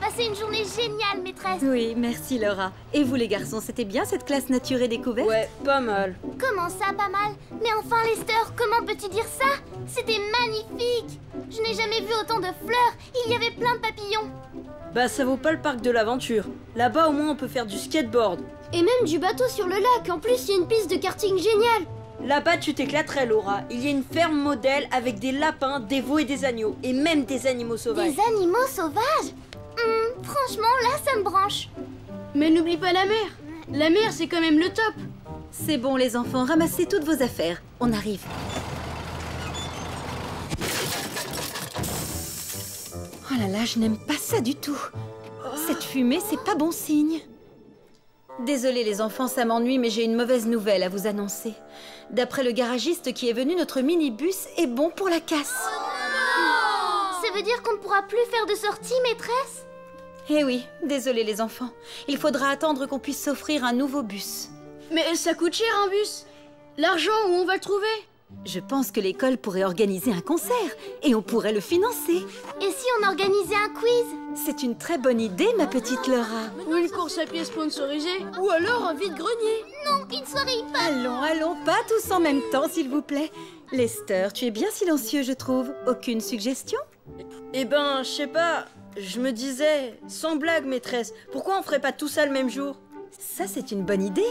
passé une journée géniale, maîtresse. Oui, merci Laura. Et vous les garçons, c'était bien cette classe nature et découverte? Ouais, pas mal. Comment ça, pas mal? Mais enfin, Lester, comment peux-tu dire ça? C'était magnifique. Je n'ai jamais vu autant de fleurs. Il y avait plein de papillons. Bah ça vaut pas le parc de l'aventure. Là-bas au moins on peut faire du skateboard. Et même du bateau sur le lac. En plus, il y a une piste de karting géniale. Là-bas tu t'éclaterais Laura. Il y a une ferme modèle avec des lapins, des veaux et des agneaux. Et même des animaux sauvages. Des animaux sauvages? Franchement, là, ça me branche. Mais n'oublie pas la mer. La mer, c'est quand même le top. C'est bon les enfants, ramassez toutes vos affaires. On arrive. Oh là là, je n'aime pas ça du tout. Cette fumée, c'est pas bon signe. Désolée les enfants, ça m'ennuie, mais j'ai une mauvaise nouvelle à vous annoncer. D'après le garagiste qui est venu, notre minibus est bon pour la casse. Ça veut dire qu'on ne pourra plus faire de sortie, maîtresse? Eh oui, désolée les enfants. Il faudra attendre qu'on puisse s'offrir un nouveau bus. Mais ça coûte cher un bus. L'argent, où on va le trouver? Je pense que l'école pourrait organiser un concert et on pourrait le financer. Et si on organisait un quiz? C'est une très bonne idée, ma petite Laura. Ou une course à pied sponsorisée. Ou alors un vide-grenier. Non, une soirée pas. Allons, pas tous en même temps, s'il vous plaît. Lester, tu es bien silencieux, je trouve. Aucune suggestion? Eh ben, je sais pas. Je me disais, sans blague maîtresse, pourquoi on ferait pas tout ça le même jour? Ça, c'est une bonne idée.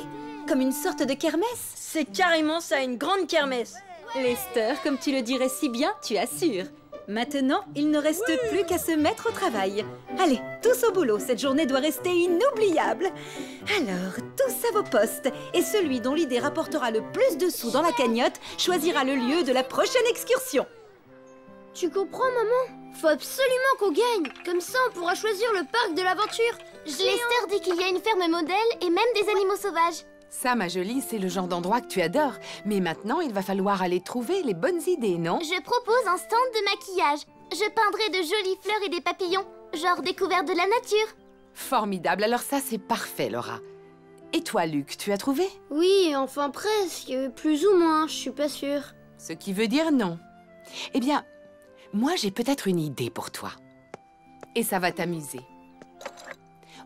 Comme une sorte de kermesse. C'est carrément ça, une grande kermesse. Lester, comme tu le dirais si bien, tu assures. Maintenant, il ne reste plus qu'à se mettre au travail. Allez, tous au boulot, cette journée doit rester inoubliable. Alors, tous à vos postes. Et celui dont l'idée rapportera le plus de sous dans la cagnotte choisira le lieu de la prochaine excursion. Tu comprends, maman? Faut absolument qu'on gagne. Comme ça, on pourra choisir le parc de l'aventure. Lester dit qu'il y a une ferme modèle et même des animaux sauvages. Ça, ma jolie, c'est le genre d'endroit que tu adores. Mais maintenant, il va falloir aller trouver les bonnes idées, non? Je propose un stand de maquillage. Je peindrai de jolies fleurs et des papillons, genre découverte de la nature. Formidable, alors ça, c'est parfait, Laura. Et toi, Luc, tu as trouvé? Oui, enfin presque. Plus ou moins, je suis pas sûre. Ce qui veut dire non. Eh bien, moi, j'ai peut-être une idée pour toi. Et ça va t'amuser.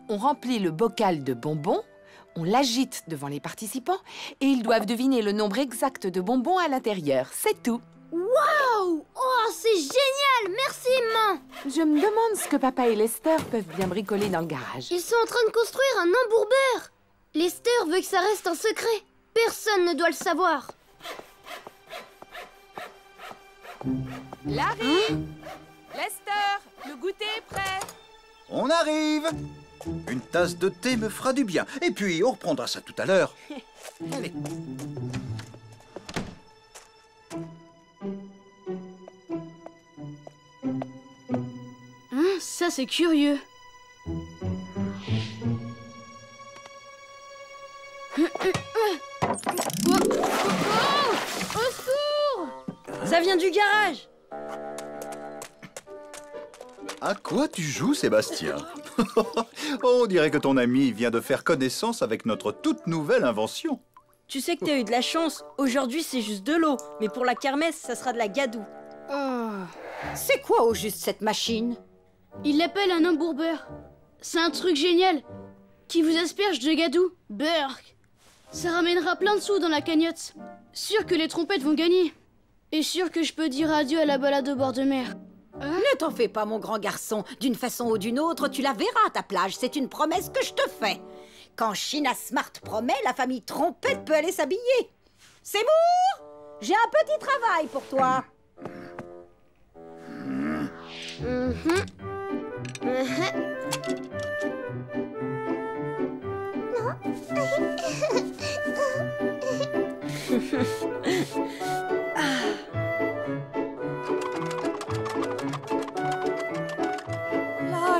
On remplit le bocal de bonbons, on l'agite devant les participants et ils doivent deviner le nombre exact de bonbons à l'intérieur. C'est tout. Waouh! Oh, c'est génial! Merci, maman! Je me demande ce que papa et Lester peuvent bien bricoler dans le garage. Ils sont en train de construire un embourbeur! Lester veut que ça reste un secret. Personne ne doit le savoir. Larry! Lester, le goûter est prêt. On arrive! Une tasse de thé me fera du bien. Et puis, on reprendra ça tout à l'heure. Allez. Ça, c'est curieux. Au secours! Ça vient du garage. À quoi tu joues, Sébastien? On dirait que ton ami vient de faire connaissance avec notre toute nouvelle invention. Tu sais que t'as eu de la chance. Aujourd'hui, c'est juste de l'eau. Mais pour la kermesse, ça sera de la gadoue. C'est quoi au juste cette machine? Il l'appelle un embourbeur. C'est un truc génial qui vous asperge de gadou. Burk. Ça ramènera plein de sous dans la cagnotte. Sûr que les trompettes vont gagner. Et sûr que je peux dire adieu à la balade au bord de mer. Ne t'en fais pas, mon grand garçon. D'une façon ou d'une autre, tu la verras à ta plage. C'est une promesse que je te fais. Quand China Smart promet, la famille Trompette peut aller s'habiller. Seymour, j'ai un petit travail pour toi.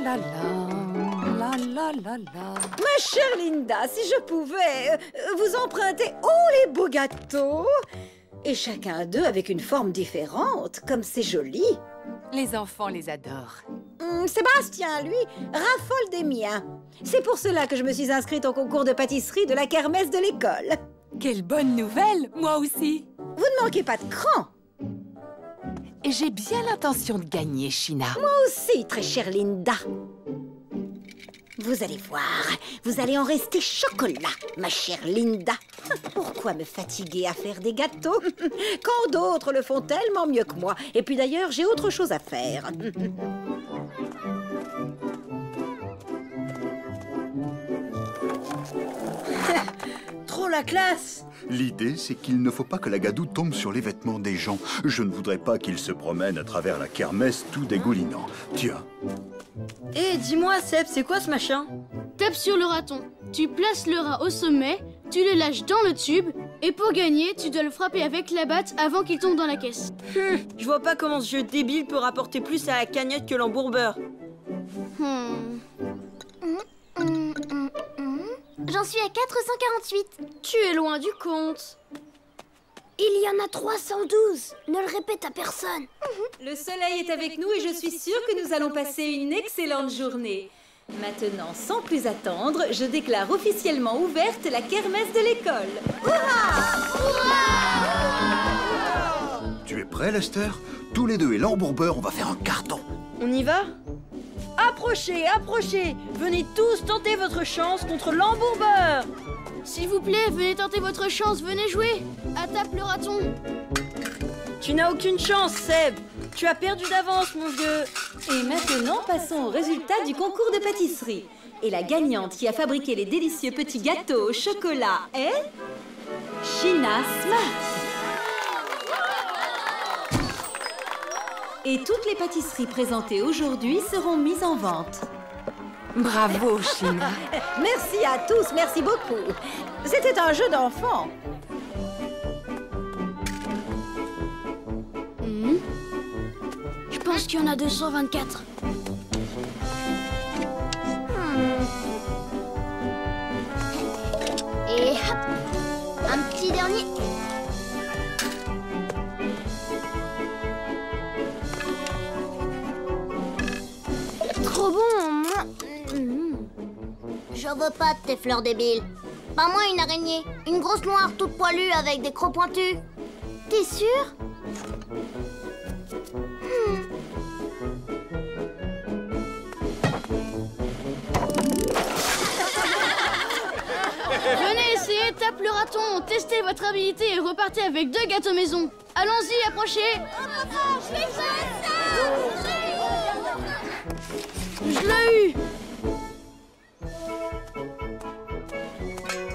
La la la la la. Ma chère Linda, si je pouvais vous emprunter les beaux gâteaux. Et chacun d'eux avec une forme différente, comme c'est joli. Les enfants les adorent. Sébastien, lui, raffole des miens. C'est pour cela que je me suis inscrite au concours de pâtisserie de la kermesse de l'école. Quelle bonne nouvelle, moi aussi. Vous ne manquez pas de cran. Et j'ai bien l'intention de gagner, China. Moi aussi, très chère Linda. Vous allez voir, vous allez en rester chocolat, ma chère Linda. Pourquoi me fatiguer à faire des gâteaux quand d'autres le font tellement mieux que moi? Et puis d'ailleurs, j'ai autre chose à faire. Trop la classe! L'idée, c'est qu'il ne faut pas que la gadoue tombe sur les vêtements des gens. Je ne voudrais pas qu'il se promène à travers la kermesse tout dégoulinant. Tiens. Eh, dis-moi, Seb, c'est quoi ce machin? Tape sur le raton. Tu places le rat au sommet, tu le lâches dans le tube, et pour gagner, tu dois le frapper avec la batte avant qu'il tombe dans la caisse. Je vois pas comment ce jeu débile peut rapporter plus à la cagnotte que l'embourbeur. J'en suis à 448. Tu es loin du compte. Il y en a 312. Ne le répète à personne. Le soleil est avec nous et je suis sûre que nous allons passer une excellente journée. Maintenant, sans plus attendre, je déclare officiellement ouverte la kermesse de l'école. Tu es prêt, Lester? Tous les deux et l'embourbeur, on va faire un carton. On y va? Approchez, approchez! Venez tous tenter votre chance contre l'embourbeur! S'il vous plaît, venez tenter votre chance, venez jouer. À tape le raton. Tu n'as aucune chance, Seb! Tu as perdu d'avance, mon vieux! Et maintenant, passons au résultat du concours de pâtisserie. Et la gagnante qui a fabriqué les délicieux petits gâteaux au chocolat est... Sheena Smart. Et toutes les pâtisseries présentées aujourd'hui seront mises en vente. Bravo, Sheena. Merci à tous, merci beaucoup. C'était un jeu d'enfant. Je pense qu'il y en a 224. Et hop, un petit dernier. Trop bon. J'en veux pas de tes fleurs débiles. Pas moi une araignée. Une grosse noire toute poilue avec des crocs pointus. T'es sûr? Venez essayer, tape le raton. Testez votre habilité et repartez avec 2 gâteaux maison. Allons-y, approchez. Je l'ai eu.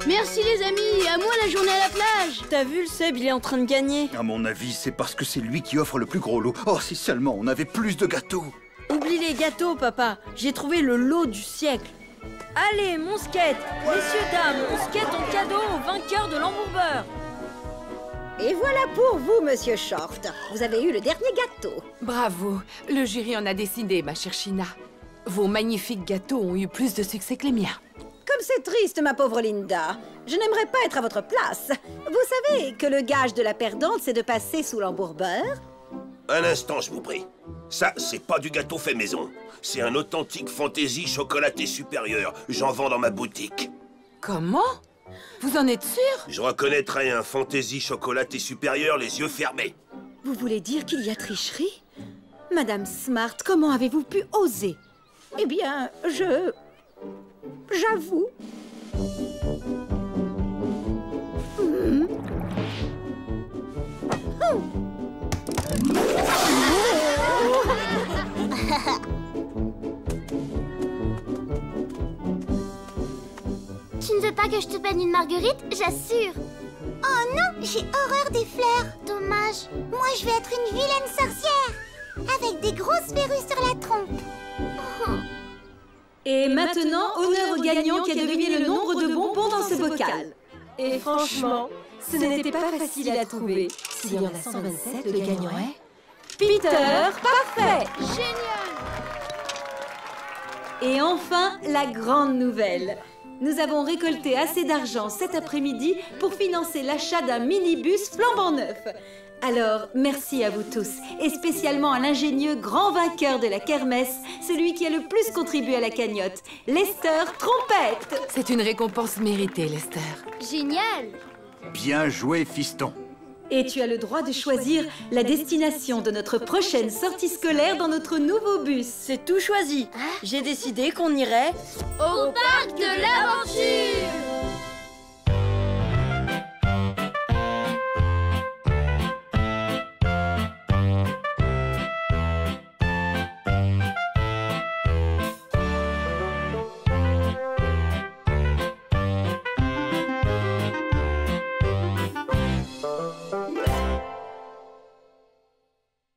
Merci les amis, à moi la journée à la plage. T'as vu, le Seb, il est en train de gagner. À mon avis, c'est parce que c'est lui qui offre le plus gros lot. Oh, si seulement on avait plus de gâteaux. Oublie les gâteaux, papa. J'ai trouvé le lot du siècle. Allez, mon skate! Messieurs, dames, on skate en cadeau au vainqueur de l'embourbeur. Et voilà pour vous, monsieur Short. Vous avez eu le dernier gâteau. Bravo. Le jury en a décidé, ma chère Sheena. Vos magnifiques gâteaux ont eu plus de succès que les miens. Comme c'est triste, ma pauvre Linda. Je n'aimerais pas être à votre place. Vous savez que le gage de la perdante, c'est de passer sous l'embourbeur? Un instant, je vous prie. Ça, c'est pas du gâteau fait maison. C'est un authentique fantaisie chocolaté supérieur. J'en vends dans ma boutique. Comment? Vous en êtes sûr? Je reconnaîtrais un fantaisie chocolaté supérieur les yeux fermés. Vous voulez dire qu'il y a tricherie? Madame Smart, comment avez-vous pu oser? Eh bien, j'avoue. Tu ne veux pas que je te peine une marguerite? J'assure. Oh non, j'ai horreur des fleurs. Dommage. Moi, je vais être une vilaine sorcière. Avec des grosses verrues sur la trompe. Et maintenant, honneur au gagnant qui a deviné le nombre de bonbons dans ce bocal. Et franchement, ce n'était pas facile à trouver. S'il y en a 127, le gagnant est... Peter Parfait! Génial! Et enfin, la grande nouvelle. Nous avons récolté assez d'argent cet après-midi pour financer l'achat d'un minibus flambant neuf. Alors, merci à vous tous, et spécialement à l'ingénieux grand vainqueur de la kermesse, celui qui a le plus contribué à la cagnotte, Lester Trompette. C'est une récompense méritée, Lester. Génial! Bien joué, fiston. Et tu as le droit de choisir la destination de notre prochaine sortie scolaire dans notre nouveau bus. C'est tout choisi. J'ai décidé qu'on irait Au parc de l'aventure.